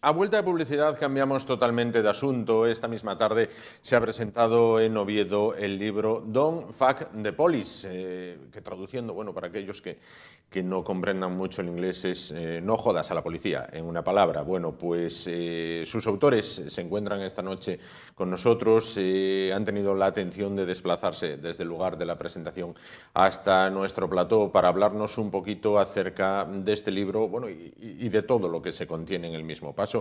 A vuelta de publicidad cambiamos totalmente de asunto. Esta misma tarde se ha presentado en Oviedo el libro Don't Fuck the Police, que traduciendo, bueno, para aquellos que no comprendan mucho el inglés es no jodas a la policía, en una palabra. Bueno, pues sus autores se encuentran esta noche con nosotros, han tenido la atención de desplazarse desde el lugar de la presentación hasta nuestro plató para hablarnos un poquito acerca de este libro, bueno, y de todo lo que se contiene en el mismo. Paso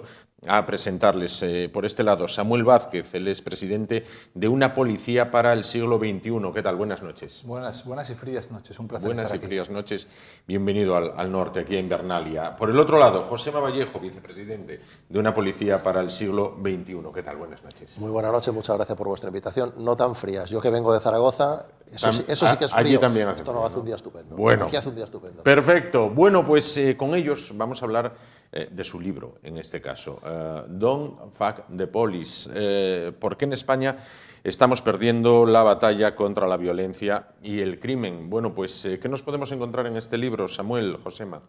a presentarles por este lado Samuel Vázquez, él es presidente de Una Policía para el Siglo XXI. ¿Qué tal? Buenas noches. Buenas y frías noches, un placer estar aquí. Buenas y frías noches, bienvenido al norte, aquí a Invernalia. Por el otro lado, Josema Vallejo, vicepresidente de Una Policía para el Siglo XXI. ¿Qué tal? Buenas noches. Muy buenas noches, muchas gracias por vuestra invitación. No tan frías, yo que vengo de Zaragoza, eso sí que es frío. Allí también hace Esto frío, no hace un día estupendo. Bueno, aquí hace un día estupendo. Perfecto. Bueno, pues con ellos vamos a hablar de su libro, en este caso, Don't Fuck the Police. ¿Por qué en España estamos perdiendo la batalla contra la violencia y el crimen? Bueno, pues, ¿qué nos podemos encontrar en este libro, Samuel, Josema?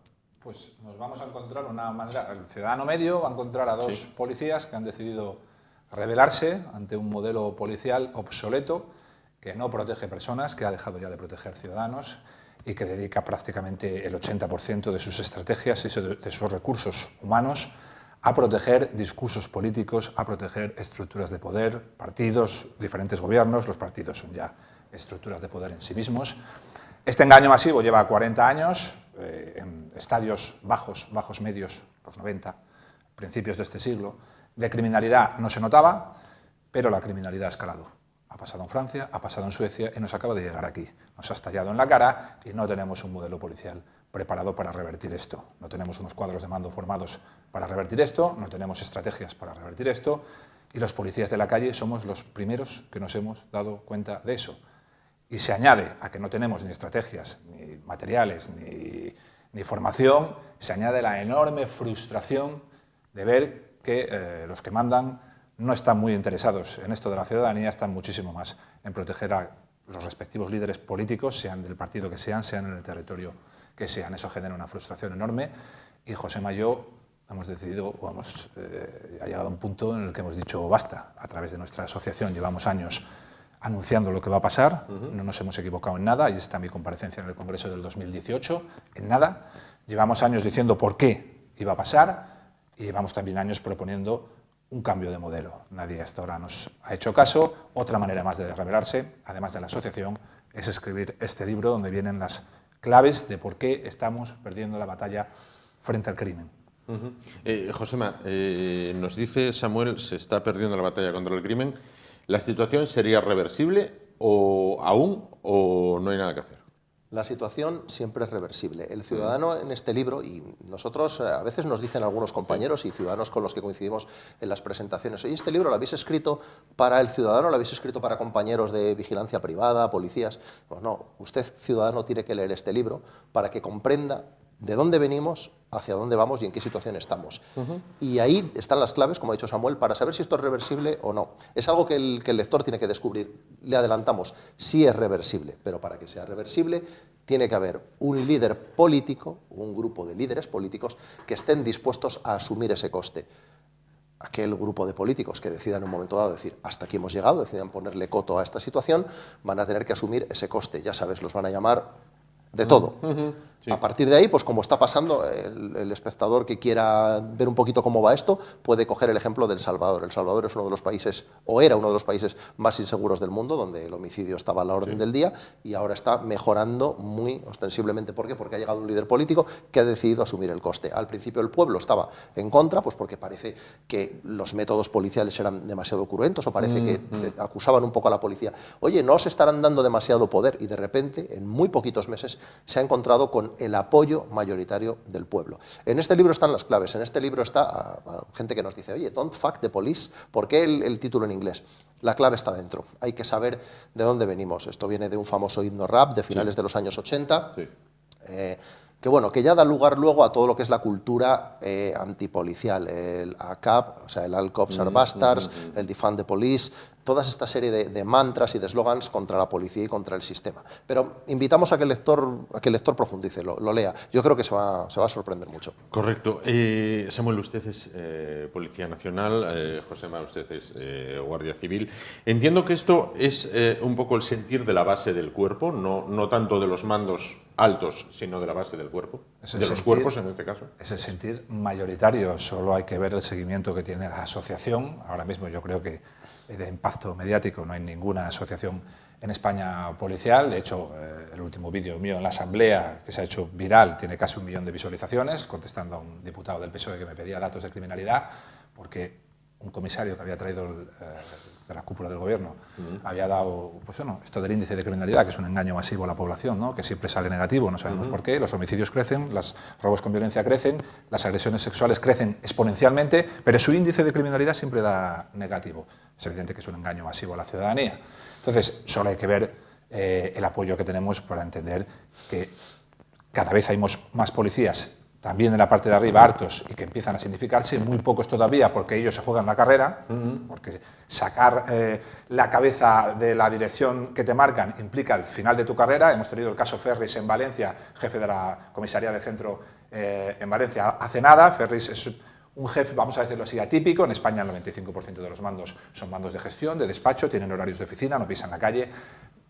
Pues nos vamos a encontrar una manera, el ciudadano medio va a encontrar a dos policías que han decidido rebelarse ante un modelo policial obsoleto que no protege personas, que ha dejado ya de proteger ciudadanos y que dedica prácticamente el 80% de sus estrategias y de sus recursos humanos a proteger discursos políticos, a proteger estructuras de poder, partidos, diferentes gobiernos. Los partidos son ya estructuras de poder en sí mismos. Este engaño masivo lleva 40 años, en estadios bajos, medios, los 90, principios de este siglo. De criminalidad no se notaba, pero la criminalidad ha escalado. Ha pasado en Francia, ha pasado en Suecia y nos acaba de llegar aquí. Nos ha estallado en la cara y no tenemos un modelo policial preparado para revertir esto. No tenemos unos cuadros de mando formados para revertir esto, no tenemos estrategias para revertir esto y los policías de la calle somos los primeros que nos hemos dado cuenta de eso. Y se añade a que no tenemos ni estrategias, ni materiales, ni formación, se añade la enorme frustración de ver que los que mandan no están muy interesados en esto de la ciudadanía, están muchísimo más en proteger a los respectivos líderes políticos, sean del partido que sean en el territorio que sean. Eso genera una frustración enorme y Josema y yo hemos decidido, ha llegado a un punto en el que hemos dicho basta. A través de nuestra asociación llevamos años anunciando lo que va a pasar, no nos hemos equivocado en nada, ahí está mi comparecencia en el Congreso del 2018, en nada. Llevamos años diciendo por qué iba a pasar y llevamos también años proponiendo un cambio de modelo. Nadie hasta ahora nos ha hecho caso. Otra manera más de rebelarse, además de la asociación, es escribir este libro donde vienen las claves de por qué estamos perdiendo la batalla frente al crimen. Josema, nos dice Samuel, se está perdiendo la batalla contra el crimen. ¿La situación sería reversible o no hay nada que hacer? La situación siempre es reversible. El ciudadano en este libro, y nosotros a veces nos dicen algunos compañeros y ciudadanos con los que coincidimos en las presentaciones, oye, este libro lo habéis escrito para el ciudadano, lo habéis escrito para compañeros de vigilancia privada, policías. Pues no, usted ciudadano tiene que leer este libro para que comprenda de dónde venimos, hacia dónde vamos y en qué situación estamos. Y ahí están las claves, como ha dicho Samuel, para saber si esto es reversible o no. Es algo que el lector tiene que descubrir. Le adelantamos, sí es reversible, pero para que sea reversible tiene que haber un líder político, un grupo de líderes políticos que estén dispuestos a asumir ese coste. Aquel grupo de políticos que decidan en un momento dado decir hasta aquí hemos llegado, decidan ponerle coto a esta situación, van a tener que asumir ese coste. Ya sabes, los van a llamar de todo. Sí. A partir de ahí, pues como está pasando, el espectador que quiera ver un poquito cómo va esto, puede coger el ejemplo de El Salvador. El Salvador es uno de los países, o era uno de los países más inseguros del mundo, donde el homicidio estaba a la orden del día, y ahora está mejorando muy ostensiblemente. ¿Por qué? Porque ha llegado un líder político que ha decidido asumir el coste. Al principio el pueblo estaba en contra, pues porque parece que los métodos policiales eran demasiado cruentos, o parece que acusaban un poco a la policía. Oye, no os estarán dando demasiado poder, y de repente, en muy poquitos meses, se ha encontrado con el apoyo mayoritario del pueblo. En este libro están las claves, en este libro está gente que nos dice, oye, don't fuck the police, ¿por qué el título en inglés? La clave está dentro, hay que saber de dónde venimos. Esto viene de un famoso himno rap de finales de los años 80, que bueno, que ya da lugar luego a todo lo que es la cultura antipolicial, el ACAP, o sea, el All Cops Are Bastards, el Defund the Police. toda esta serie de mantras y de eslogans contra la policía y contra el sistema. Pero invitamos a que el lector profundice, lo lea. Yo creo que se va a sorprender mucho. Correcto. Samuel, usted es Policía Nacional, Josema, usted es Guardia Civil. Entiendo que esto es un poco el sentir de la base del cuerpo, no tanto de los mandos altos, sino de la base del cuerpo, de los cuerpos en este caso. Es el sentir mayoritario, solo hay que ver el seguimiento que tiene la asociación. Ahora mismo yo creo que de impacto mediático no hay ninguna asociación en España policial. De hecho, el último vídeo mío en la Asamblea, que se ha hecho viral, tiene casi 1 millón de visualizaciones, contestando a un diputado del PSOE que me pedía datos de criminalidad, porque un comisario que había traído de la cúpula del gobierno había dado, pues bueno, esto del índice de criminalidad, que es un engaño masivo a la población, ¿no? Que siempre sale negativo, no sabemos por qué, los homicidios crecen, los robos con violencia crecen, las agresiones sexuales crecen exponencialmente, pero su índice de criminalidad siempre da negativo. Es evidente que es un engaño masivo a la ciudadanía. Entonces, solo hay que ver el apoyo que tenemos para entender que cada vez hay más policías, también en la parte de arriba hartos, y que empiezan a significarse, muy pocos todavía, porque ellos se juegan la carrera, porque sacar la cabeza de la dirección que te marcan implica el final de tu carrera. Hemos tenido el caso Ferris en Valencia, jefe de la comisaría de centro en Valencia hace nada. Ferris es un jefe, vamos a decirlo así, atípico. En España el 95% de los mandos son mandos de gestión, de despacho, tienen horarios de oficina, no pisan la calle.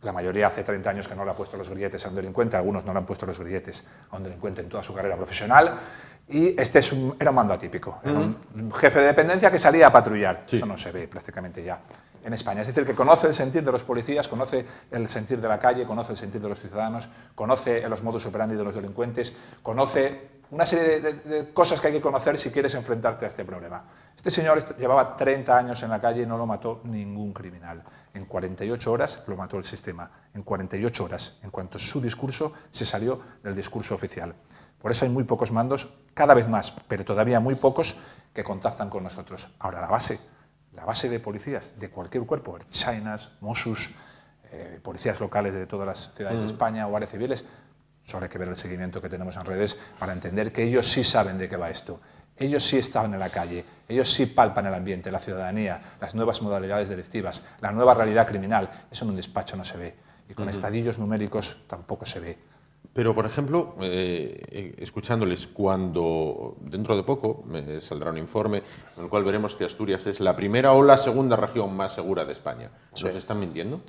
La mayoría hace 30 años que no le ha puesto los grilletes a un delincuente, algunos no le han puesto los grilletes a un delincuente en toda su carrera profesional, y este era un mando atípico, era un jefe de dependencia que salía a patrullar. Sí. Eso no se ve prácticamente ya en España. Es decir, que conoce el sentir de los policías, conoce el sentir de la calle, conoce el sentir de los ciudadanos, conoce los modus operandi de los delincuentes, conoce una serie de cosas que hay que conocer si quieres enfrentarte a este problema. Este señor llevaba 30 años en la calle y no lo mató ningún criminal. En 48 horas lo mató el sistema. En 48 horas, en cuanto su discurso se salió del discurso oficial. Por eso hay muy pocos mandos, cada vez más, pero todavía muy pocos, que contactan con nosotros. Ahora, la base de policías de cualquier cuerpo, Ertzainas, Mossos, policías locales de todas las ciudades de España, guardias civiles, solo hay que ver el seguimiento que tenemos en redes para entender que ellos sí saben de qué va esto. Ellos sí estaban en la calle, ellos sí palpan el ambiente, la ciudadanía, las nuevas modalidades delictivas, la nueva realidad criminal. Eso en un despacho no se ve, y con estadillos numéricos tampoco se ve. Pero, por ejemplo, escuchándoles, cuando dentro de poco saldrá un informe en el cual veremos que Asturias es la primera o la segunda región más segura de España, ¿nos están mintiendo?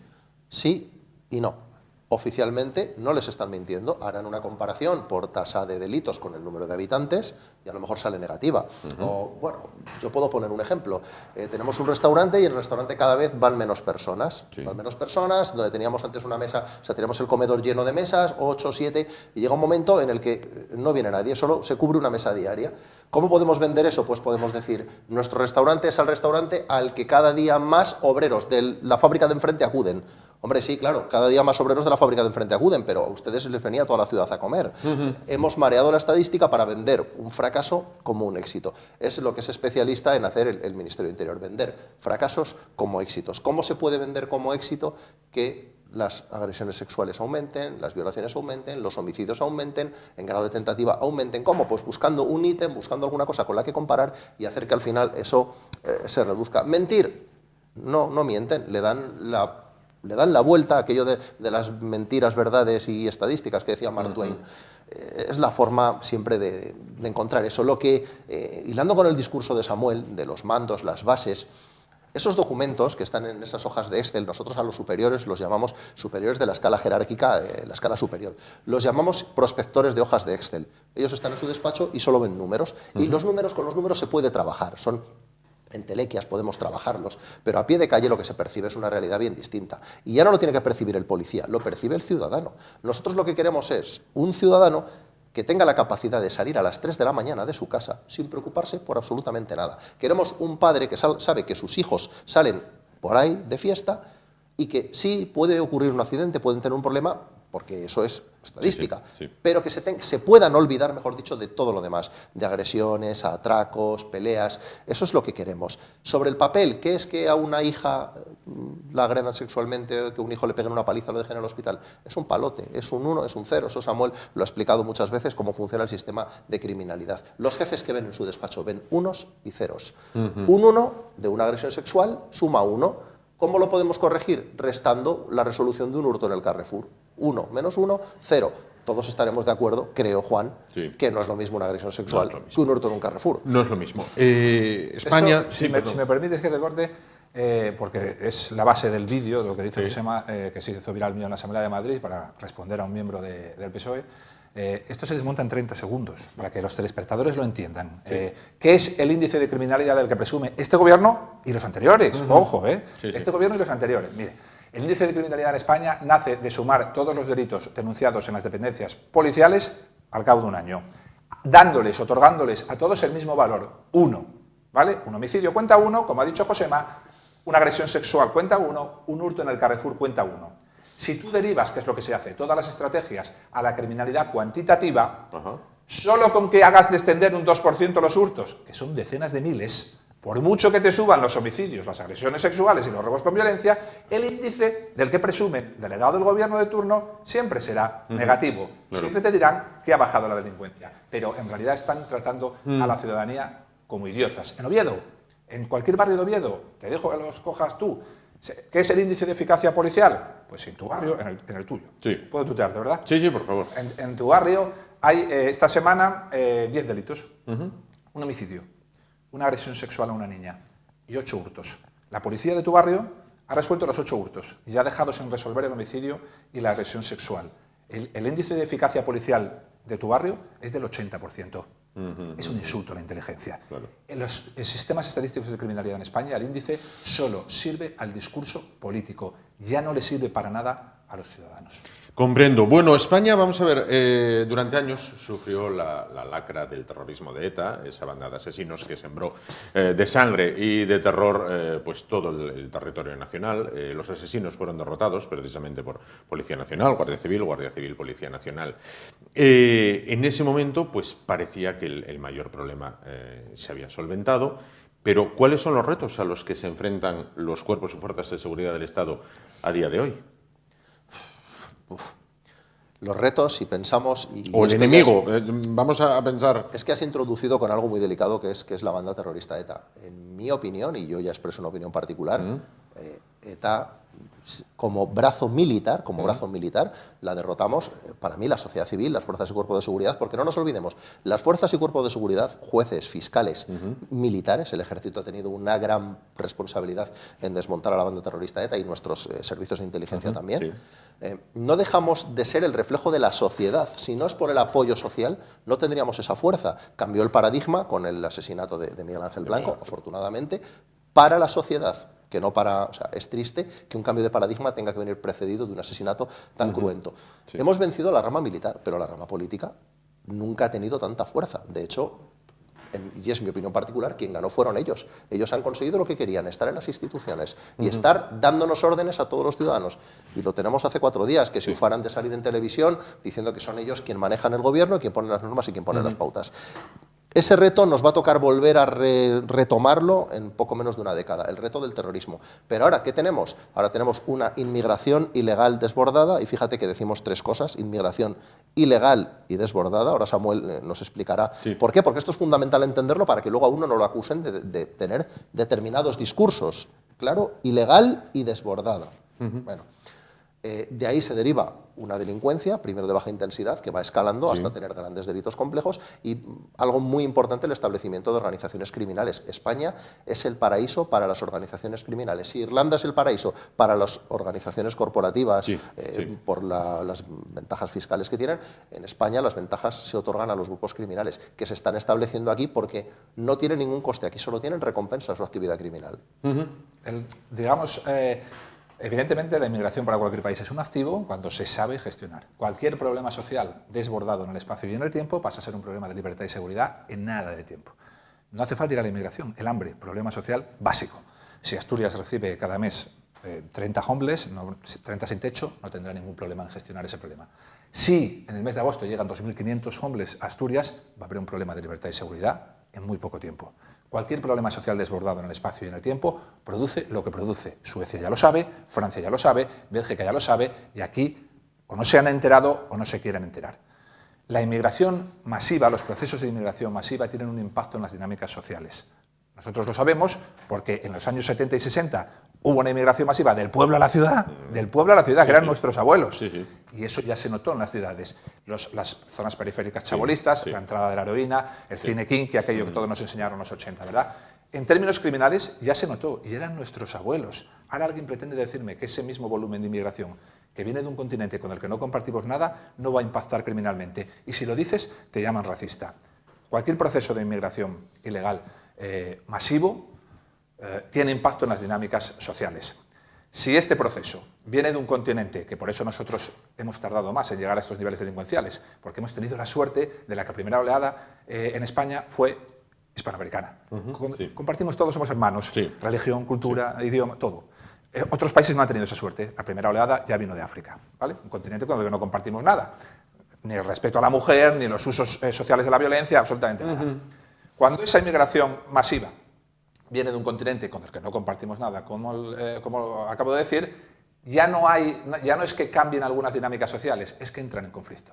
Sí y no. Oficialmente no les están mintiendo, harán una comparación por tasa de delitos con el número de habitantes y a lo mejor sale negativa. O, bueno, yo puedo poner un ejemplo. Tenemos un restaurante y en el restaurante cada vez van menos personas. Sí. Van menos personas, donde teníamos antes una mesa, o sea, teníamos el comedor lleno de mesas, 8, 7, y llega un momento en el que no viene nadie, solo se cubre una mesa diaria. ¿Cómo podemos vender eso? Pues podemos decir, nuestro restaurante es el restaurante al que cada día más obreros de la fábrica de enfrente acuden. Hombre, sí, claro, cada día más obreros de la fábrica de enfrente acuden, pero a ustedes les venía toda la ciudad a comer. Hemos mareado la estadística para vender un fracaso como un éxito. Es lo que es especialista en hacer el Ministerio de Interior, vender fracasos como éxitos. ¿Cómo se puede vender como éxito que las agresiones sexuales aumenten, las violaciones aumenten, los homicidios aumenten, en grado de tentativa aumenten? ¿Cómo? Pues buscando un ítem, buscando alguna cosa con la que comparar y hacer que al final eso se reduzca. ¿Mentir? No mienten, le dan la vuelta a aquello de las mentiras, verdades y estadísticas que decía Mark Twain. Es la forma siempre de encontrar eso. Lo que, hilando con el discurso de Samuel, de los mandos, las bases, esos documentos que están en esas hojas de Excel, nosotros a los superiores los llamamos superiores de la escala jerárquica, la escala superior. Los llamamos prospectores de hojas de Excel. Ellos están en su despacho y solo ven números. Y los números, con los números se puede trabajar. Son entelequias, podemos trabajarlos, pero a pie de calle lo que se percibe es una realidad bien distinta. Y ya no lo tiene que percibir el policía, lo percibe el ciudadano. Nosotros lo que queremos es un ciudadano que tenga la capacidad de salir a las 3 de la mañana de su casa sin preocuparse por absolutamente nada. Queremos un padre que sabe que sus hijos salen por ahí de fiesta y que sí puede ocurrir un accidente, pueden tener un problema, porque eso es estadística, sí. Pero que se puedan olvidar, mejor dicho, de todo lo demás, de agresiones, atracos, peleas. Eso es lo que queremos. Sobre el papel, ¿qué es que a una hija la agredan sexualmente o que un hijo le peguen una paliza o lo dejen en el hospital? Es un palote, es un 1, es un 0. Eso Samuel lo ha explicado muchas veces, cómo funciona el sistema de criminalidad. Los jefes que ven en su despacho ven unos y ceros. Un 1 de una agresión sexual suma 1. ¿Cómo lo podemos corregir? Restando la resolución de un hurto en el Carrefour. 1 menos 1, 0. Todos estaremos de acuerdo, creo, Juan, sí, que no es lo mismo una agresión sexual no que un hurto en un Carrefour. No es lo mismo. España... Esto, si me permites que te corte, porque es la base del vídeo, de lo que dice Josema, que se hizo viral mío en la Asamblea de Madrid para responder a un miembro del PSOE. Esto se desmonta en 30 segundos, para que los telespectadores lo entiendan. ¿Qué es el índice de criminalidad del que presume este gobierno y los anteriores? Ojo, este gobierno y los anteriores. Mire, el índice de criminalidad en España nace de sumar todos los delitos denunciados en las dependencias policiales al cabo de un año, otorgándoles a todos el mismo valor, 1, ¿vale? Un homicidio cuenta 1, como ha dicho Josema, una agresión sexual cuenta 1, un hurto en el Carrefour cuenta 1. Si tú derivas, que es lo que se hace, todas las estrategias a la criminalidad cuantitativa, solo con que hagas descender un 2% los hurtos, que son decenas de miles, por mucho que te suban los homicidios, las agresiones sexuales y los robos con violencia, el índice del que presume el delegado del gobierno de turno siempre será negativo. Siempre te dirán que ha bajado la delincuencia, pero en realidad están tratando a la ciudadanía como idiotas. En Oviedo, en cualquier barrio de Oviedo, te dejo que los cojas tú, ¿qué es el índice de eficacia policial? Pues en tu barrio, en el tuyo. Sí. ¿Puedo tutearte, verdad? Sí, sí, por favor. En tu barrio hay esta semana 10 delitos. Un homicidio, una agresión sexual a una niña y 8 hurtos. La policía de tu barrio ha resuelto los 8 hurtos y ha dejado sin resolver el homicidio y la agresión sexual. El índice de eficacia policial de tu barrio es del 80%. Es un insulto a la inteligencia. Claro. En los sistemas estadísticos de criminalidad en España, el índice solo sirve al discurso político, ya no le sirve para nada a los ciudadanos. Comprendo. Bueno, España, vamos a ver, durante años sufrió la lacra del terrorismo de ETA, esa banda de asesinos que sembró de sangre y de terror pues todo el territorio nacional. Los asesinos fueron derrotados precisamente por Policía Nacional, Guardia Civil, Policía Nacional. En ese momento pues parecía que el mayor problema se había solventado, pero ¿cuáles son los retos a los que se enfrentan los cuerpos y fuerzas de seguridad del Estado a día de hoy? Los retos, si pensamos... o el enemigo, vamos a pensar... Es que has introducido con algo muy delicado que es la banda terrorista ETA. En mi opinión, y yo ya expreso una opinión particular, ETA como brazo militar, la derrotamos, para mí, la sociedad civil, las fuerzas y cuerpos de seguridad, porque no nos olvidemos, las fuerzas y cuerpos de seguridad, jueces, fiscales, militares, el ejército ha tenido una gran responsabilidad en desmontar a la banda terrorista ETA y nuestros servicios de inteligencia también. No dejamos de ser el reflejo de la sociedad. Si no es por el apoyo social, no tendríamos esa fuerza. Cambió el paradigma con el asesinato de Miguel Ángel Blanco, afortunadamente, para la sociedad, que no para... O sea, es triste que un cambio de paradigma tenga que venir precedido de un asesinato tan cruento. Hemos vencido la rama militar, pero la rama política nunca ha tenido tanta fuerza. De hecho, y es mi opinión particular, quien ganó fueron ellos. Ellos han conseguido lo que querían, estar en las instituciones y estar dándonos órdenes a todos los ciudadanos. Y lo tenemos hace 4 días, que se ufaran de salir en televisión diciendo que son ellos quien manejan el gobierno, quien pone las normas y quien pone las pautas. Ese reto nos va a tocar volver a retomarlo en poco menos de una década, el reto del terrorismo. Pero ahora, ¿qué tenemos? Ahora tenemos una inmigración ilegal desbordada, y fíjate que decimos 3 cosas: inmigración ilegal y desbordada. Ahora Samuel nos explicará por qué, porque esto es fundamental entenderlo para que luego a uno no lo acusen de tener determinados discursos. Claro, ilegal y desbordada. Bueno, de ahí se deriva una delincuencia, primero de baja intensidad, que va escalando hasta tener grandes delitos complejos, y algo muy importante, el establecimiento de organizaciones criminales. España es el paraíso para las organizaciones criminales. Si Irlanda es el paraíso para las organizaciones corporativas, por las ventajas fiscales que tienen, en España las ventajas se otorgan a los grupos criminales, que se están estableciendo aquí porque no tienen ningún coste, aquí solo tienen recompensas su actividad criminal. Evidentemente, la inmigración para cualquier país es un activo cuando se sabe gestionar. Cualquier problema social desbordado en el espacio y en el tiempo pasa a ser un problema de libertad y seguridad en nada de tiempo. No hace falta ir a la inmigración. El hambre, problema social básico. Si Asturias recibe cada mes 30 homeless, 30 sin techo, no tendrá ningún problema en gestionar ese problema. Si en el mes de agosto llegan 2.500 homeless a Asturias, va a haber un problema de libertad y seguridad en muy poco tiempo. Cualquier problema social desbordado en el espacio y en el tiempo produce lo que produce. Suecia ya lo sabe, Francia ya lo sabe, Bélgica ya lo sabe, y aquí o no se han enterado o no se quieren enterar. La inmigración masiva, los procesos de inmigración masiva tienen un impacto en las dinámicas sociales. Nosotros lo sabemos porque en los años 70 y 60 hubo una inmigración masiva del pueblo a la ciudad, que eran nuestros abuelos. Sí, sí. Y eso ya se notó en las ciudades. Las zonas periféricas chabolistas, la entrada de la heroína, el cine kinky, aquello que todos nos enseñaron en los 80, ¿verdad? En términos criminales ya se notó, y eran nuestros abuelos. Ahora alguien pretende decirme que ese mismo volumen de inmigración que viene de un continente con el que no compartimos nada no va a impactar criminalmente. Y si lo dices, te llaman racista. Cualquier proceso de inmigración ilegal masivo tiene impacto en las dinámicas sociales. Si este proceso viene de un continente, que por eso nosotros hemos tardado más en llegar a estos niveles delincuenciales, porque hemos tenido la suerte de la que la primera oleada en España fue hispanoamericana. Compartimos todos, somos hermanos, religión, cultura, idioma, todo. Otros países no han tenido esa suerte. La primera oleada ya vino de África, ¿vale? Un continente con el que no compartimos nada. Ni el respeto a la mujer, ni los usos sociales de la violencia, absolutamente nada. Cuando esa inmigración masiva viene de un continente con el que no compartimos nada, como acabo de decir, ya no es que cambien algunas dinámicas sociales, es que entran en conflicto.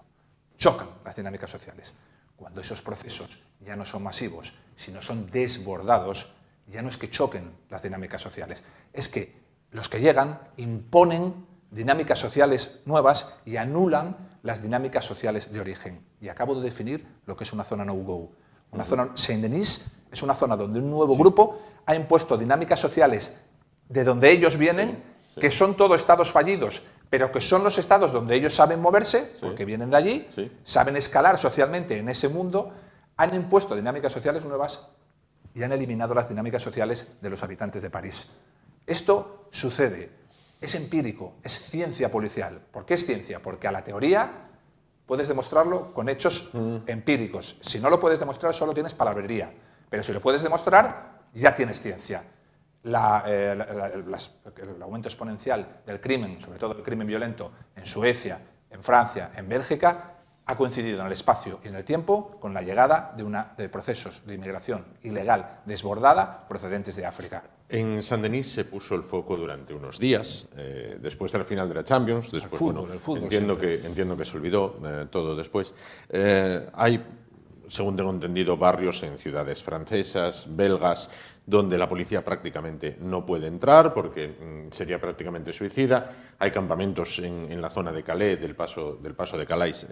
Chocan las dinámicas sociales. Cuando esos procesos ya no son masivos, sino son desbordados, ya no es que choquen las dinámicas sociales, es que los que llegan imponen dinámicas sociales nuevas y anulan las dinámicas sociales de origen. Y acabo de definir lo que es una zona no-go. Una zona Saint-Denis es una zona donde un nuevo grupo ha impuesto dinámicas sociales de donde ellos vienen, que son todos estados fallidos, pero que son los estados donde ellos saben moverse, porque vienen de allí, saben escalar socialmente en ese mundo, han impuesto dinámicas sociales nuevas y han eliminado las dinámicas sociales de los habitantes de París. Esto sucede, es empírico, es ciencia policial. ¿Por qué es ciencia? Porque a la teoría puedes demostrarlo con hechos empíricos. Si no lo puedes demostrar, solo tienes palabrería. Pero si lo puedes demostrar, ya tienes ciencia. El aumento exponencial del crimen, sobre todo el crimen violento, en Suecia, en Francia, en Bélgica, ha coincidido en el espacio y en el tiempo con la llegada de procesos de inmigración ilegal desbordada procedentes de África. En Saint-Denis se puso el foco durante unos días, después del final de la Champions. Después, el fútbol entiendo que se olvidó todo después. Hay, según tengo entendido, barrios en ciudades francesas, belgas, donde la policía prácticamente no puede entrar porque sería prácticamente suicida. Hay campamentos en la zona de Calais, del paso de Calais,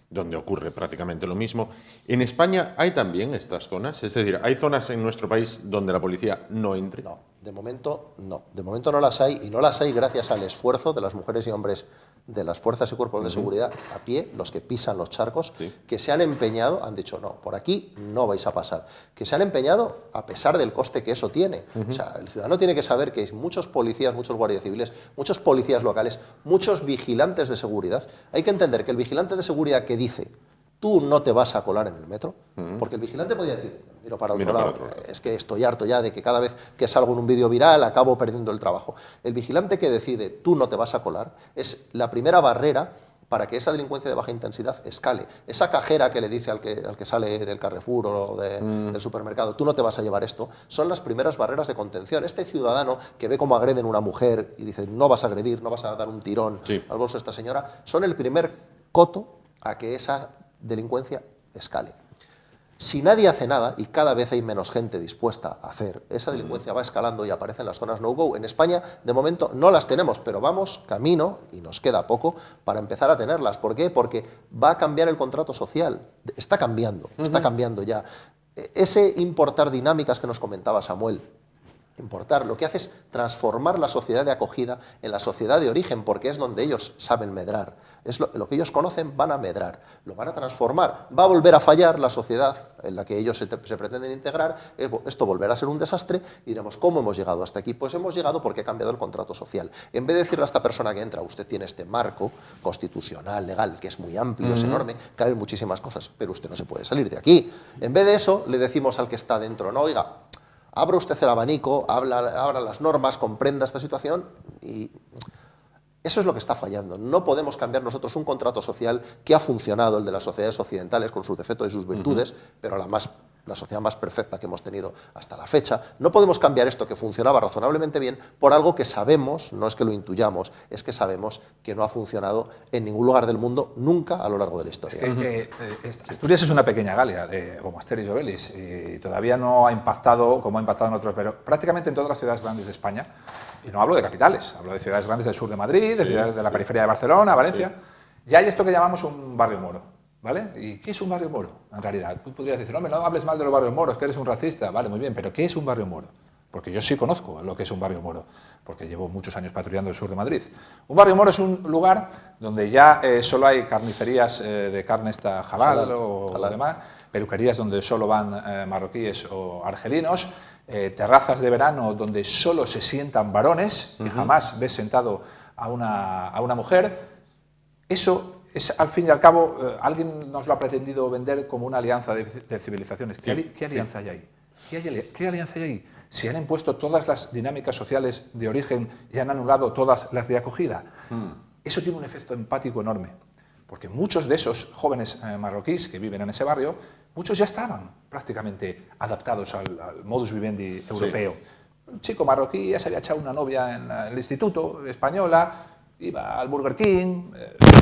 donde ocurre prácticamente lo mismo. En España hay también estas zonas, es decir, ¿hay zonas en nuestro país donde la policía no entre? No, de momento no. De momento no las hay, y no las hay gracias al esfuerzo de las mujeres y hombres de las fuerzas y cuerpos de seguridad a pie, los que pisan los charcos, que se han empeñado, han dicho no, por aquí no vais a pasar, que se han empeñado a pesar del coste que eso tiene. O sea, el ciudadano tiene que saber que muchos policías, muchos guardias civiles, muchos policías locales, muchos vigilantes de seguridad, hay que entender que el vigilante de seguridad que dice tú no te vas a colar en el metro, porque el vigilante podía decir, miro para otro lado, es que estoy harto ya de que cada vez que salgo en un vídeo viral acabo perdiendo el trabajo. El vigilante que decide tú no te vas a colar es la primera barrera para que esa delincuencia de baja intensidad escale. Esa cajera que le dice al que sale del Carrefour o del supermercado, tú no te vas a llevar esto, son las primeras barreras de contención. Este ciudadano que ve cómo agreden a una mujer y dice, no vas a agredir, no vas a dar un tirón al bolso de esta señora, son el primer coto a que esa delincuencia escale. Si nadie hace nada, y cada vez hay menos gente dispuesta a hacer, esa delincuencia va escalando y aparecen las zonas no-go. En España, de momento, no las tenemos, pero vamos camino, y nos queda poco, para empezar a tenerlas. ¿Por qué? Porque va a cambiar el contrato social. Está cambiando ya. Ese importar dinámicas que nos comentaba Samuel, importar, lo que hace es transformar la sociedad de acogida en la sociedad de origen, porque es donde ellos saben medrar. Es lo que ellos conocen, van a medrar, lo van a transformar. Va a volver a fallar la sociedad en la que ellos se pretenden integrar, esto volverá a ser un desastre y diremos, ¿cómo hemos llegado hasta aquí? Pues hemos llegado porque ha cambiado el contrato social. En vez de decirle a esta persona que entra, usted tiene este marco constitucional, legal, que es muy amplio, es enorme, caben muchísimas cosas, pero usted no se puede salir de aquí. En vez de eso, le decimos al que está dentro, no, oiga, abra usted el abanico, abra las normas, comprenda esta situación, y eso es lo que está fallando. No podemos cambiar nosotros un contrato social que ha funcionado, el de las sociedades occidentales, con sus defectos y sus virtudes, pero la más la sociedad más perfecta que hemos tenido hasta la fecha. No podemos cambiar esto que funcionaba razonablemente bien por algo que sabemos, no es que lo intuyamos, es que sabemos que no ha funcionado en ningún lugar del mundo nunca a lo largo de la historia. Es que, Asturias es una pequeña Galia, como Asterix y Obelix, y todavía no ha impactado como ha impactado en otros, pero prácticamente en todas las ciudades grandes de España, y no hablo de capitales, hablo de ciudades grandes del sur de Madrid, de ciudades de la periferia de Barcelona, Valencia, ya hay esto que llamamos un barrio moro. ¿Vale? ¿Y qué es un barrio moro? En realidad, tú podrías decir, hombre, no hables mal de los barrios moros, que eres un racista. Vale, muy bien, pero ¿qué es un barrio moro? Porque yo sí conozco lo que es un barrio moro, porque llevo muchos años patrullando el sur de Madrid. Un barrio moro es un lugar donde ya solo hay carnicerías de carne halal o demás, peluquerías donde solo van marroquíes o argelinos, terrazas de verano donde solo se sientan varones y jamás ves sentado a una mujer. Eso es, al fin y al cabo, alguien nos lo ha pretendido vender como una alianza de civilizaciones. ¿Qué alianza hay ahí? ¿Qué alianza hay ahí? Si han impuesto todas las dinámicas sociales de origen y han anulado todas las de acogida. Eso tiene un efecto empático enorme, porque muchos de esos jóvenes marroquíes que viven en ese barrio, muchos ya estaban prácticamente adaptados al modus vivendi europeo. Un chico marroquí ya se había echado una novia en el instituto, española, iba al Burger King,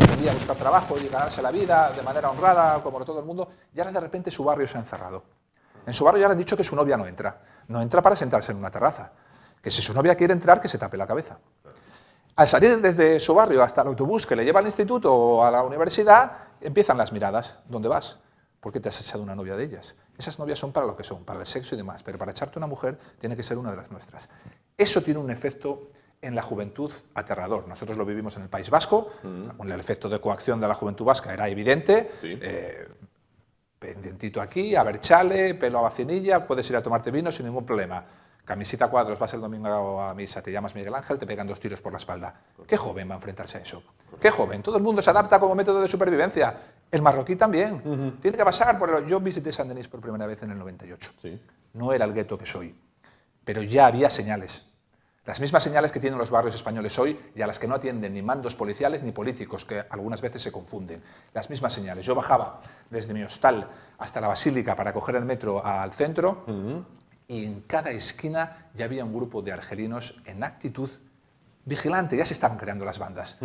aprendía a buscar trabajo y ganarse la vida de manera honrada, como todo el mundo, y ahora de repente su barrio se ha encerrado. En su barrio ya le han dicho que su novia no entra. No entra para sentarse en una terraza. Que si su novia quiere entrar, que se tape la cabeza. Al salir desde su barrio hasta el autobús que le lleva al instituto o a la universidad, empiezan las miradas. ¿Dónde vas? ¿Por qué te has echado una novia de ellas? Esas novias son para lo que son, para el sexo y demás, pero para echarte una mujer tiene que ser una de las nuestras. Eso tiene un efecto en la juventud aterrador. Nosotros lo vivimos en el País Vasco, con el efecto de coacción de la juventud vasca era evidente, pendientito aquí, aberchale, pelo a vacinilla, puedes ir a tomarte vino sin ningún problema. Camiseta a cuadros, vas el domingo a misa, te llamas Miguel Ángel, te pegan 2 tiros por la espalda. ¿Qué joven va a enfrentarse a eso? ¿Qué joven? Todo el mundo se adapta como método de supervivencia. El marroquí también. Tiene que pasar por... Yo visité Saint-Denis por primera vez en el 98. No era el gueto que soy, pero ya había señales. Las mismas señales que tienen los barrios españoles hoy y a las que no atienden ni mandos policiales ni políticos, que algunas veces se confunden. Las mismas señales. Yo bajaba desde mi hostal hasta la Basílica para coger el metro al centro y en cada esquina ya había un grupo de argelinos en actitud vigilante. Ya se estaban creando las bandas.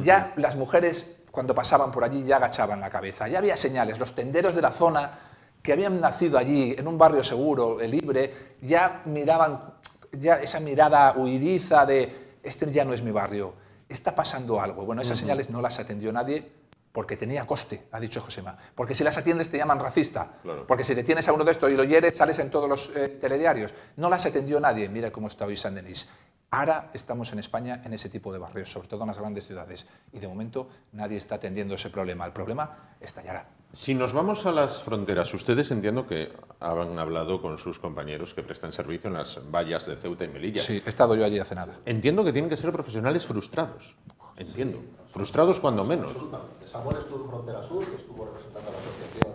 Ya las mujeres, cuando pasaban por allí, ya agachaban la cabeza. Ya había señales. Los tenderos de la zona que habían nacido allí, en un barrio seguro, libre, ya miraban... ya esa mirada huidiza de este ya no es mi barrio, está pasando algo. Bueno, esas señales no las atendió nadie porque tenía coste, ha dicho Josema. Porque si las atiendes te llaman racista. Porque si detienes a uno de estos y lo hieres, sales en todos los telediarios. No las atendió nadie. Mira cómo está hoy Saint-Denis. Ahora estamos en España en ese tipo de barrios, sobre todo en las grandes ciudades. Y de momento nadie está atendiendo ese problema. El problema estallará. Si nos vamos a las fronteras, ustedes entiendo que han hablado con sus compañeros que prestan servicio en las vallas de Ceuta y Melilla. Sí, he estado yo allí hace nada. Entiendo que tienen que ser profesionales frustrados. Entiendo. Frustrados cuando menos. Absolutamente. Samuel estuvo en Frontera Sur, que estuvo representando a la asociación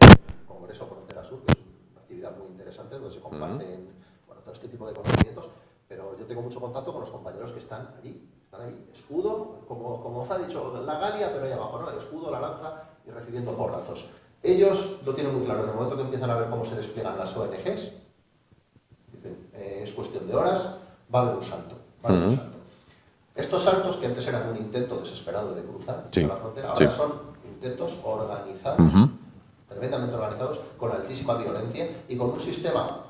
en el Congreso Frontera Sur, que es una actividad muy interesante donde se comparten todo este tipo de conocimientos. Pero yo tengo mucho contacto con los compañeros que están allí. Escudo, como ha dicho, la Galia, pero ahí abajo, ¿no? El escudo, la lanza y recibiendo porrazos. Ellos lo tienen muy claro. En el momento que empiezan a ver cómo se despliegan las ONGs, dicen, es cuestión de horas, va a haber un salto. Va a haber un salto. Estos saltos, que antes eran un intento desesperado de cruzar la frontera, ahora son intentos organizados, tremendamente organizados, con altísima violencia y con un sistema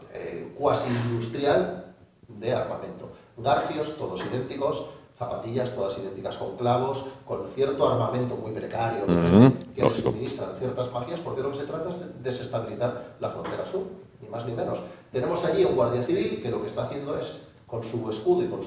cuasi industrial de armamento. Garfios, todos idénticos, zapatillas todas idénticas con clavos, con cierto armamento muy precario que les suministran ciertas mafias, porque lo que se trata es de desestabilizar la frontera sur, ni más ni menos. Tenemos allí un guardia civil que lo que está haciendo es, con su escudo y con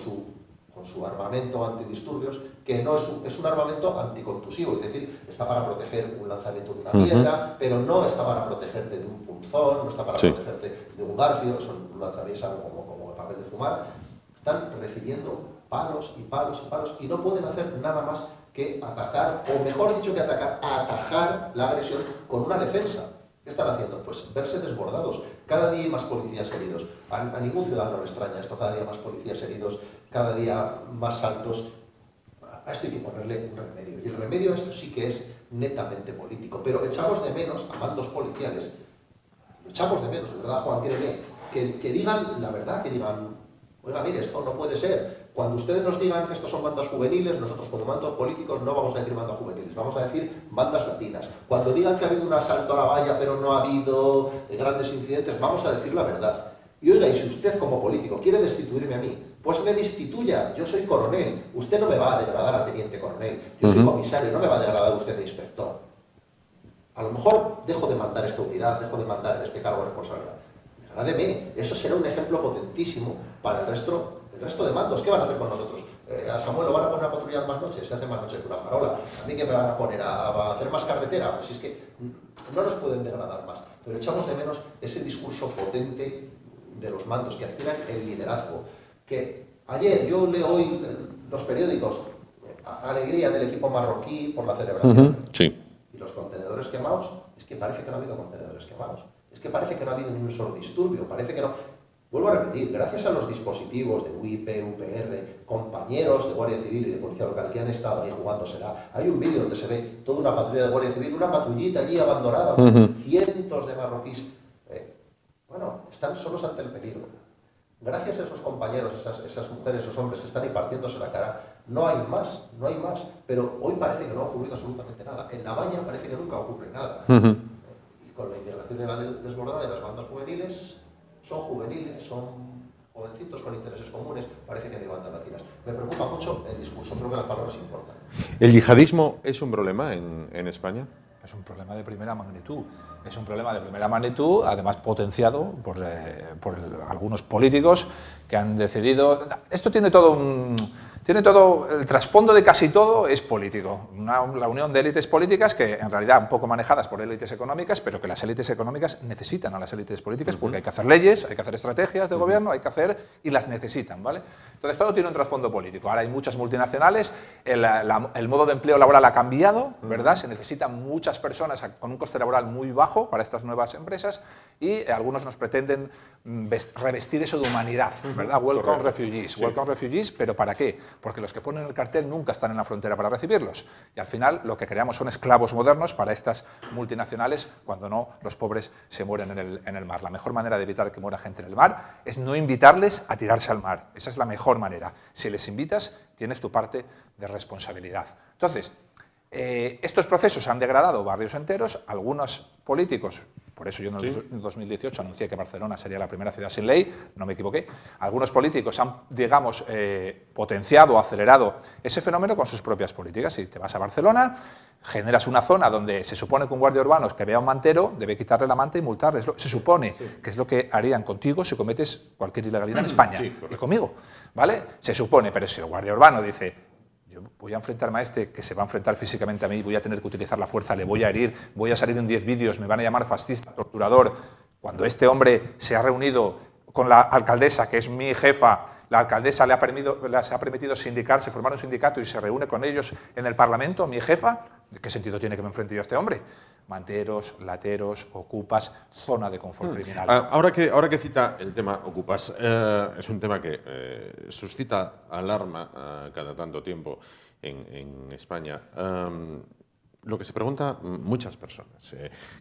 su armamento antidisturbios, que no es un armamento anticontusivo, es decir, está para proteger un lanzamiento de una piedra, pero no está para protegerte de un punzón, no está para protegerte de un garfio, eso lo atraviesan como el papel de fumar. Están recibiendo palos y palos y palos y no pueden hacer nada más que atacar, o mejor dicho que atacar, atajar la agresión con una defensa. ¿Qué están haciendo? Pues verse desbordados. Cada día hay más policías heridos. A ningún ciudadano le extraña esto, cada día más policías heridos, cada día más saltos. A esto hay que ponerle un remedio. Y el remedio a esto sí que es netamente político. Pero echamos de menos a mandos policiales. Lo echamos de menos, de verdad, Juan, créeme, que digan la verdad, que digan, oiga, mire, esto no puede ser. Cuando ustedes nos digan que estos son bandas juveniles, nosotros como mandos políticos no vamos a decir bandas juveniles, vamos a decir bandas latinas. Cuando digan que ha habido un asalto a la valla, pero no ha habido grandes incidentes, vamos a decir la verdad. Y oiga, y si usted como político quiere destituirme a mí, pues me destituya, yo soy coronel, usted no me va a degradar a teniente coronel, yo soy comisario, no me va a degradar usted de inspector. A lo mejor dejo de mandar esta unidad, dejo de mandar en este cargo de responsabilidad. Agrádeme, eso será un ejemplo potentísimo para el resto de mandos. ¿Qué van a hacer con nosotros? A Samuel lo van a poner a patrullar más noches, se hace más noches que una farola. A mí que me van a poner a hacer más carretera, pues es que no nos pueden degradar más. Pero echamos de menos ese discurso potente de los mandos que adquieran el liderazgo. Que ayer yo leo hoy los periódicos, alegría del equipo marroquí por la celebración. Sí. Y los contenedores quemados, es que parece que no ha habido contenedores quemados. Es que parece que no ha habido ni un solo disturbio, parece que no. Vuelvo a repetir, gracias a los dispositivos de UIP, UPR, compañeros de Guardia Civil y de Policía Local que han estado ahí jugándosela, hay un vídeo donde se ve toda una patrulla de Guardia Civil, una patrullita allí abandonada, cientos de marroquíes. Bueno, están solos ante el peligro. Gracias a esos compañeros, esas mujeres, esos hombres que están ahí partiéndose la cara, no hay más, pero hoy parece que no ha ocurrido absolutamente nada. En La Baña parece que nunca ocurre nada. Y con la integración legal desbordada de las bandas juveniles, son jovencitos con intereses comunes, parece que no hay bandas latinas. Me preocupa mucho el discurso, creo que las palabras importan. ¿El yihadismo es un problema en España? Es un problema de primera magnitud. Es un problema de primera magnitud, además potenciado por algunos políticos que han decidido. Esto tiene todo el trasfondo de casi todo es político. La unión de élites políticas que en realidad un poco manejadas por élites económicas, pero que las élites económicas necesitan a las élites políticas porque hay que hacer leyes, hay que hacer estrategias de gobierno, hay que hacer y las necesitan, ¿vale? Entonces todo tiene un trasfondo político. Ahora hay muchas multinacionales, el modo de empleo laboral ha cambiado, ¿verdad? Se necesitan muchas personas con un coste laboral muy bajo para estas nuevas empresas y algunos nos pretenden revestir eso de humanidad, ¿verdad? Welcome refugees, sí. Welcome refugees, ¿pero para qué? Porque los que ponen el cartel nunca están en la frontera para recibirlos. Y al final lo que creamos son esclavos modernos para estas multinacionales, cuando no, los pobres se mueren en el mar. La mejor manera de evitar que muera gente en el mar es no invitarles a tirarse al mar. Esa es la mejor manera. Si les invitas, tienes tu parte de responsabilidad. Entonces, estos procesos han degradado barrios enteros, algunos políticos. Por eso yo en el 2018 anuncié que Barcelona sería la primera ciudad sin ley, no me equivoqué. Algunos políticos han, digamos, potenciado o acelerado ese fenómeno con sus propias políticas. Si te vas a Barcelona, generas una zona donde se supone que un guardia urbano que vea a un mantero debe quitarle la manta y multarle. Se supone que es lo que harían contigo si cometes cualquier ilegalidad en España. Sí, y conmigo, ¿vale? Se supone, pero si el guardia urbano dice: yo voy a enfrentarme a este que se va a enfrentar físicamente a mí, voy a tener que utilizar la fuerza, le voy a herir, voy a salir en 10 vídeos, me van a llamar fascista, torturador. Cuando este hombre se ha reunido con la alcaldesa, que es mi jefa, la alcaldesa les ha permitido sindicarse, formar un sindicato y se reúne con ellos en el Parlamento, mi jefa, ¿de qué sentido tiene que me enfrente yo a este hombre? Manteros, lateros, ocupas, zona de confort criminal. Ahora que cita el tema ocupas, es un tema que suscita alarma cada tanto tiempo en España. Lo que se pregunta muchas personas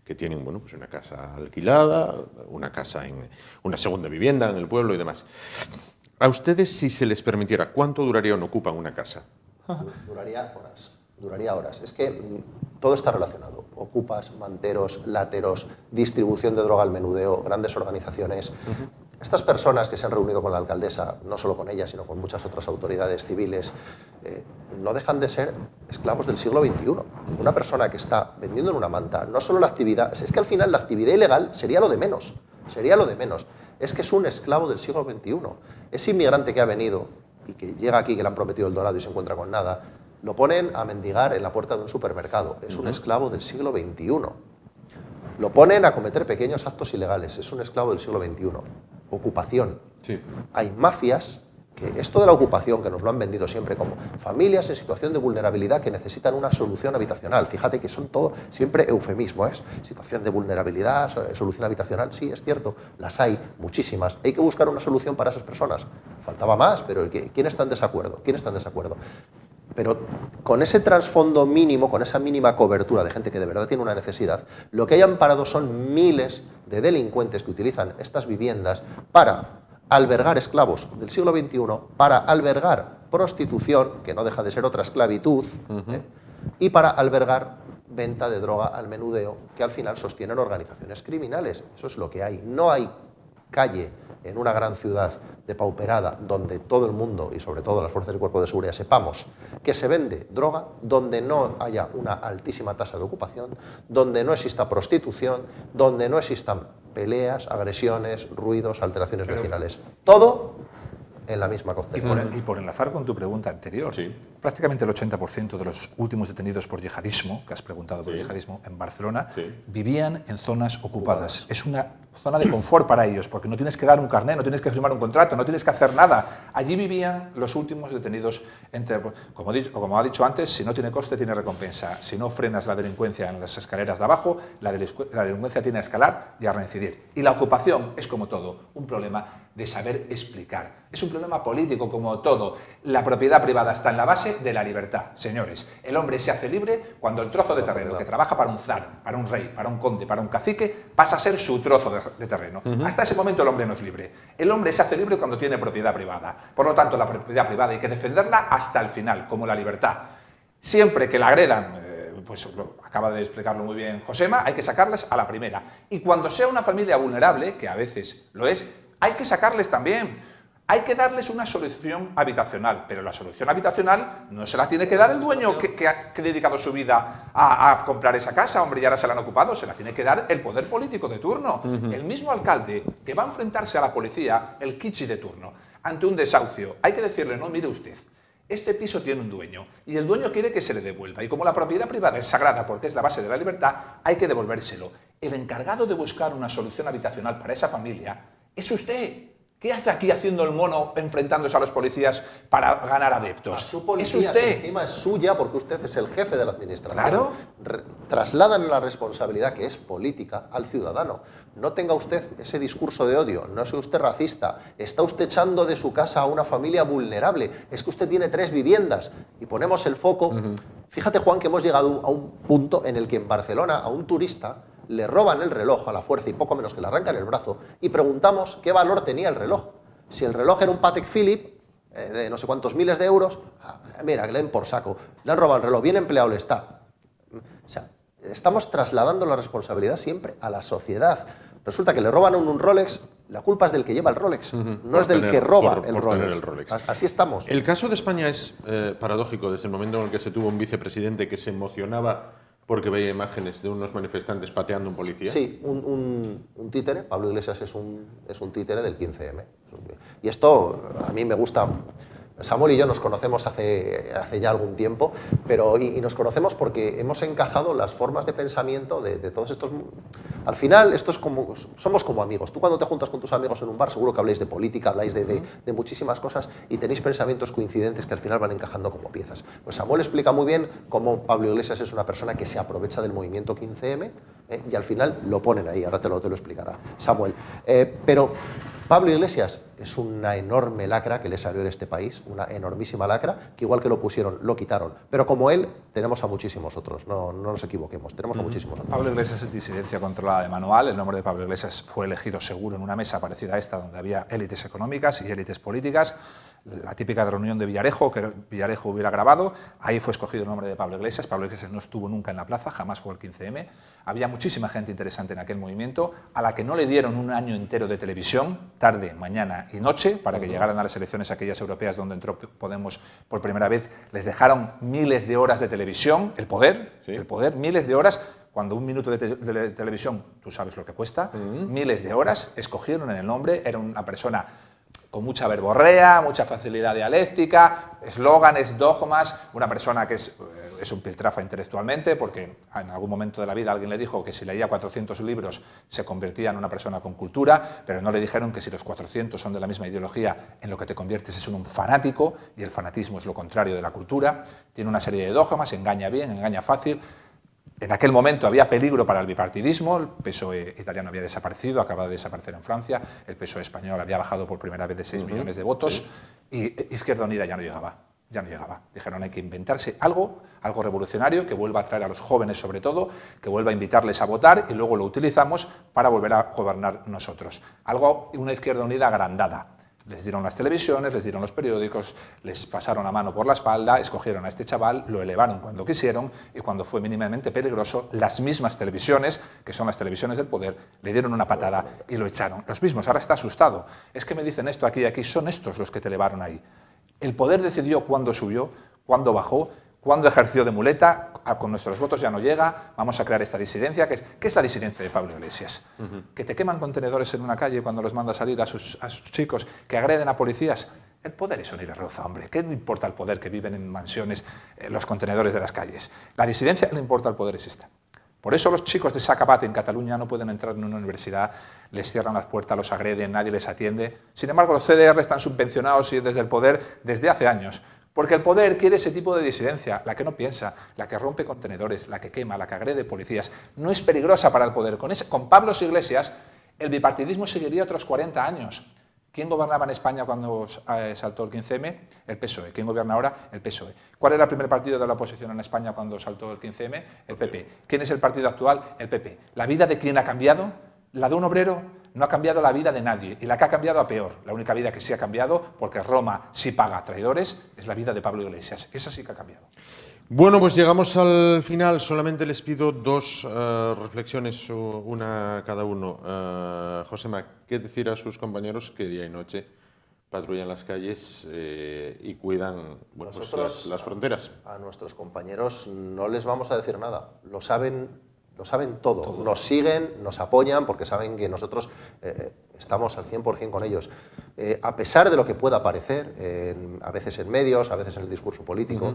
que tienen pues una casa alquilada, una casa en una segunda vivienda en el pueblo y demás. A ustedes, si se les permitiera, ¿cuánto duraría un ocupa en una casa? Duraría horas. Duraría horas. Es que todo está relacionado. Ocupas, manteros, láteros, distribución de droga al menudeo, grandes organizaciones. Estas personas que se han reunido con la alcaldesa, no solo con ella, sino con muchas otras autoridades civiles, no dejan de ser esclavos del siglo XXI. Una persona que está vendiendo en una manta, no solo la actividad, es que al final la actividad ilegal sería lo de menos. Sería lo de menos. Es que es un esclavo del siglo XXI. Ese inmigrante que ha venido y que llega aquí, que le han prometido el dorado y se encuentra con nada, lo ponen a mendigar en la puerta de un supermercado. Es un esclavo del siglo XXI. Lo ponen a cometer pequeños actos ilegales. Es un esclavo del siglo XXI. Ocupación. Sí. Hay mafias que esto de la ocupación, que nos lo han vendido siempre como familias en situación de vulnerabilidad que necesitan una solución habitacional. Fíjate que son todo siempre eufemismo, ¿es? Situación de vulnerabilidad, solución habitacional. Sí, es cierto, las hay, muchísimas. Hay que buscar una solución para esas personas. Faltaba más, pero ¿quién está en desacuerdo? ¿Quién está en desacuerdo? Pero con ese trasfondo mínimo, con esa mínima cobertura de gente que de verdad tiene una necesidad, lo que hay amparado son miles de delincuentes que utilizan estas viviendas para albergar esclavos del siglo XXI, para albergar prostitución, que no deja de ser otra esclavitud, y para albergar venta de droga al menudeo, que al final sostienen organizaciones criminales. Eso es lo que hay. No hay calle en una gran ciudad depauperada donde todo el mundo, y sobre todo las fuerzas del cuerpo de seguridad, sepamos que se vende droga, donde no haya una altísima tasa de ocupación, donde no exista prostitución, donde no existan peleas, agresiones, ruidos, alteraciones vecinales. Todo en la misma coctelera. Y por enlazar con tu pregunta anterior, prácticamente el 80% de los últimos detenidos por yihadismo, que has preguntado por yihadismo, en Barcelona, vivían en zonas ocupadas. Es una zona de confort para ellos, porque no tienes que dar un carné, no tienes que firmar un contrato, no tienes que hacer nada. Allí vivían los últimos detenidos, como ha dicho antes, si no tiene coste, tiene recompensa. Si no frenas la delincuencia en las escaleras de abajo, la delincuencia tiene a escalar y a reincidir. Y la ocupación es, como todo, un problema de saber explicar. Es un problema político, como todo. La propiedad privada está en la base de la libertad. Señores, el hombre se hace libre cuando el trozo de terreno que trabaja para un zar, para un rey, para un conde, para un cacique, pasa a ser su trozo de terreno. Hasta ese momento el hombre no es libre. El hombre se hace libre cuando tiene propiedad privada. Por lo tanto, la propiedad privada hay que defenderla hasta el final, como la libertad. Siempre que la agredan, pues acaba de explicarlo muy bien Josema, hay que sacarlas a la primera. Y cuando sea una familia vulnerable, que a veces lo es, hay que sacarles también. Hay que darles una solución habitacional, pero la solución habitacional no se la tiene que dar el dueño que ha dedicado su vida a comprar esa casa, hombre, y ahora se la han ocupado, se la tiene que dar el poder político de turno. El mismo alcalde que va a enfrentarse a la policía, el kichi de turno, ante un desahucio, hay que decirle, no, mire usted, este piso tiene un dueño y el dueño quiere que se le devuelva, y como la propiedad privada es sagrada porque es la base de la libertad, hay que devolvérselo. El encargado de buscar una solución habitacional para esa familia es usted. ¿Qué hace aquí haciendo el mono enfrentándose a los policías para ganar adeptos? A su policía, es usted. que encima es suya porque usted es el jefe de la administración. Claro. Trasladan la responsabilidad, que es política, al ciudadano. No tenga usted ese discurso de odio, no sea usted racista, está usted echando de su casa a una familia vulnerable, es que usted tiene 3 viviendas y ponemos el foco. Fíjate, Juan, que hemos llegado a un punto en el que en Barcelona a un turista le roban el reloj a la fuerza y poco menos que le arrancan el brazo y preguntamos qué valor tenía el reloj. Si el reloj era un Patek Philippe de no sé cuántos miles de euros, mira, que le den por saco. Le han robado el reloj, bien empleado le está. O sea, estamos trasladando la responsabilidad siempre a la sociedad. Resulta que le roban un Rolex, la culpa es del que lleva el Rolex, no es del que roba el Rolex. Así estamos. El caso de España es paradójico desde el momento en el que se tuvo un vicepresidente que se emocionaba porque veía imágenes de unos manifestantes pateando a un policía. Sí, un títere. Pablo Iglesias es un títere del 15M. Y esto a mí me gusta. Samuel y yo nos conocemos hace ya algún tiempo, pero y nos conocemos porque hemos encajado las formas de pensamiento de todos estos. Al final, esto es como, somos como amigos. Tú cuando te juntas con tus amigos en un bar, seguro que habláis de política, habláis de muchísimas cosas y tenéis pensamientos coincidentes que al final van encajando como piezas. Pues Samuel explica muy bien cómo Pablo Iglesias es una persona que se aprovecha del movimiento 15M y al final lo ponen ahí, ahora te lo explicará Samuel. Pero Pablo Iglesias es una enorme lacra que le salió en este país, una enormísima lacra, que igual que lo pusieron, lo quitaron. Pero como él, tenemos a muchísimos otros, no nos equivoquemos, tenemos a muchísimos otros. Pablo Iglesias es disidencia controlada de manual. El nombre de Pablo Iglesias fue elegido seguro en una mesa parecida a esta, donde había élites económicas y élites políticas. La típica reunión de Villarejo, que Villarejo hubiera grabado, ahí fue escogido el nombre de Pablo Iglesias. Pablo Iglesias no estuvo nunca en la plaza, jamás fue el 15M. Había muchísima gente interesante en aquel movimiento, a la que no le dieron un año entero de televisión, tarde, mañana y noche, para que llegaran a las elecciones aquellas europeas donde entró Podemos por primera vez. Les dejaron miles de horas de televisión, el poder, miles de horas. Cuando un minuto de televisión, tú sabes lo que cuesta, miles de horas, escogieron en el nombre, era una persona con mucha verborrea, mucha facilidad dialéctica, eslóganes, dogmas, una persona que es un piltrafa intelectualmente, porque en algún momento de la vida alguien le dijo que si leía 400 libros se convertía en una persona con cultura, pero no le dijeron que si los 400 son de la misma ideología, en lo que te conviertes es en un fanático, y el fanatismo es lo contrario de la cultura. Tiene una serie de dogmas, engaña bien, engaña fácil. En aquel momento había peligro para el bipartidismo, el PSOE italiano había desaparecido, acaba de desaparecer en Francia, el PSOE español había bajado por primera vez de 6 millones de votos y Izquierda Unida ya no llegaba. ya no llegaba. Dijeron, hay que inventarse algo revolucionario que vuelva a atraer a los jóvenes sobre todo, que vuelva a invitarles a votar y luego lo utilizamos para volver a gobernar nosotros. Una Izquierda Unida agrandada. Les dieron las televisiones, les dieron los periódicos, les pasaron la mano por la espalda, escogieron a este chaval, lo elevaron cuando quisieron y cuando fue mínimamente peligroso, las mismas televisiones, que son las televisiones del poder, le dieron una patada y lo echaron. Los mismos, ahora está asustado. Es que me dicen esto aquí y aquí, son estos los que te elevaron ahí. El poder decidió cuándo subió, cuándo bajó, cuándo ejerció de muleta, con nuestros votos ya no llega, vamos a crear esta disidencia. ¿Qué es la disidencia de Pablo Iglesias? Que te queman contenedores en una calle cuando los manda a salir a sus chicos, que agreden a policías. El poder es unir a roza, hombre. ¿Qué no importa el poder que viven en mansiones los contenedores de las calles? La disidencia que no importa el poder es esta. Por eso los chicos de Sacabat en Cataluña no pueden entrar en una universidad, les cierran las puertas, los agreden, nadie les atiende. Sin embargo, los CDR están subvencionados y desde el poder desde hace años. Porque el poder quiere ese tipo de disidencia, la que no piensa, la que rompe contenedores, la que quema, la que agrede policías. No es peligrosa para el poder. Con Pablo Iglesias, el bipartidismo seguiría otros 40 años. ¿Quién gobernaba en España cuando saltó el 15M? El PSOE. ¿Quién gobierna ahora? El PSOE. ¿Cuál era el primer partido de la oposición en España cuando saltó el 15M? El PP. ¿Quién es el partido actual? El PP. ¿La vida de quién ha cambiado? La de un obrero. No ha cambiado la vida de nadie, y la que ha cambiado a peor, la única vida que sí ha cambiado, porque Roma sí paga traidores, es la vida de Pablo Iglesias. Esa sí que ha cambiado. Bueno, pues llegamos al final. Solamente les pido dos reflexiones, una cada uno. Josema, ¿qué decir a sus compañeros que día y noche patrullan las calles y cuidan pues las fronteras? A nuestros compañeros no les vamos a decir nada, lo saben todo. Nos siguen, nos apoyan porque saben que nosotros estamos al 100% con ellos. A pesar de lo que pueda parecer, a veces en medios, a veces en el discurso político,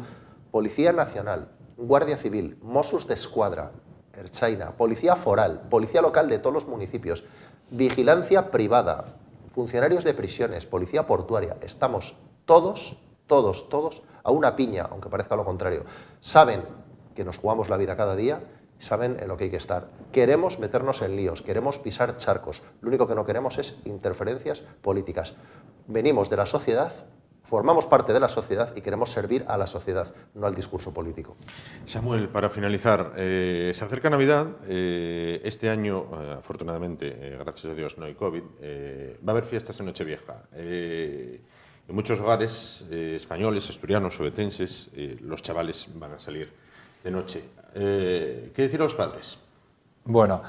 Policía Nacional, Guardia Civil, Mossos d'Esquadra, Ertzaina, Policía Foral, Policía Local de todos los municipios, Vigilancia Privada, funcionarios de prisiones, Policía Portuaria, estamos todos a una piña, aunque parezca lo contrario. Saben que nos jugamos la vida cada día, saben en lo que hay que estar. Queremos meternos en líos, queremos pisar charcos. Lo único que no queremos es interferencias políticas. Venimos de la sociedad, formamos parte de la sociedad y queremos servir a la sociedad, no al discurso político. Samuel, para finalizar, se acerca Navidad. Este año, afortunadamente, gracias a Dios, no hay COVID. Va a haber fiestas en Nochevieja. En muchos hogares españoles, asturianos, obetenses, los chavales van a salir de noche. ¿Qué decir a los padres? Bueno,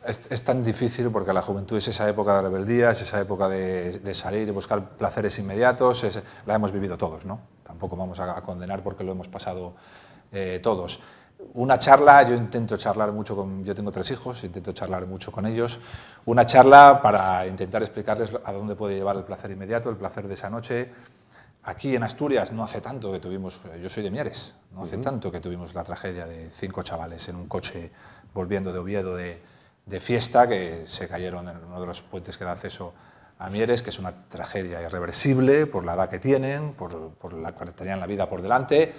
es tan difícil porque la juventud es esa época de rebeldía, es esa época de salir y buscar placeres inmediatos, la hemos vivido todos, ¿no? Tampoco vamos a condenar porque lo hemos pasado todos. Una charla, yo intento charlar mucho yo tengo 3 hijos, intento charlar mucho con ellos, una charla para intentar explicarles a dónde puede llevar el placer inmediato, el placer de esa noche. Aquí en Asturias no hace tanto que tuvimos, yo soy de Mieres, no hace tanto que tuvimos la tragedia de 5 chavales en un coche volviendo de Oviedo de fiesta, que se cayeron en uno de los puentes que da acceso a Mieres, que es una tragedia irreversible por la edad que tienen, por la que tenían la vida por delante.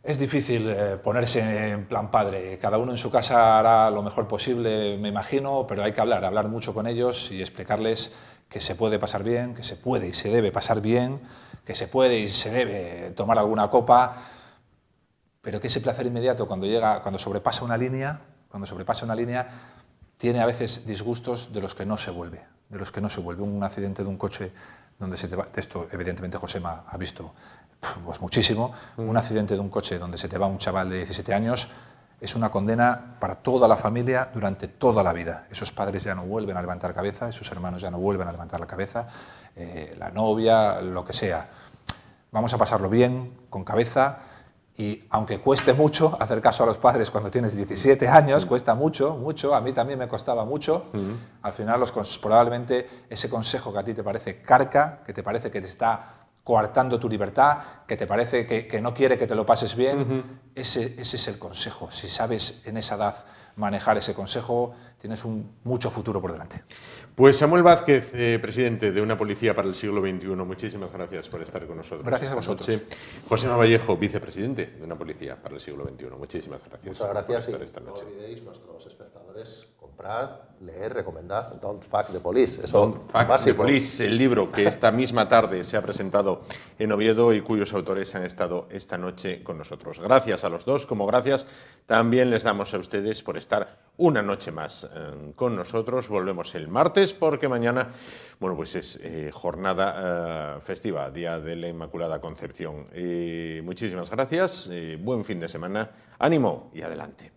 Es difícil ponerse en plan padre, cada uno en su casa hará lo mejor posible, me imagino, pero hay que hablar mucho con ellos y explicarles que se puede pasar bien, que se puede y se debe pasar bien, que se puede y se debe tomar alguna copa, pero que ese placer inmediato cuando sobrepasa una línea, tiene a veces disgustos de los que no se vuelve, Un accidente de un coche donde se te va, esto evidentemente Josema ha visto pues muchísimo, un accidente de un coche donde se te va un chaval de 17 años, es una condena para toda la familia durante toda la vida. Esos padres ya no vuelven a levantar cabeza, esos hermanos ya no vuelven a levantar la cabeza, la novia, lo que sea. Vamos a pasarlo bien, con cabeza, y aunque cueste mucho hacer caso a los padres cuando tienes 17 años, cuesta mucho, a mí también me costaba mucho, al final probablemente ese consejo que a ti te parece carca, que te parece que te está coartando tu libertad, que te parece que no quiere que te lo pases bien, ese es el consejo. Si sabes en esa edad manejar ese consejo, tienes mucho futuro por delante. Pues Samuel Vázquez, presidente de Una Policía para el Siglo XXI, muchísimas gracias por estar con nosotros. Gracias a vosotros. José Vallejo, vicepresidente de Una Policía para el Siglo XXI, muchísimas gracias. Muchas gracias por estar esta noche. No olvidéis, nuestros espectadores, comprad, leer, recomendad Don't Fuck the Police. Don't Fuck the Police, el libro que esta misma tarde se ha presentado en Oviedo y cuyos autores han estado esta noche con nosotros. Gracias a los dos, como gracias también les damos a ustedes por estar una noche más con nosotros. Volvemos el martes porque mañana, bueno, pues es jornada festiva, Día de la Inmaculada Concepción. Muchísimas gracias, buen fin de semana, ánimo y adelante.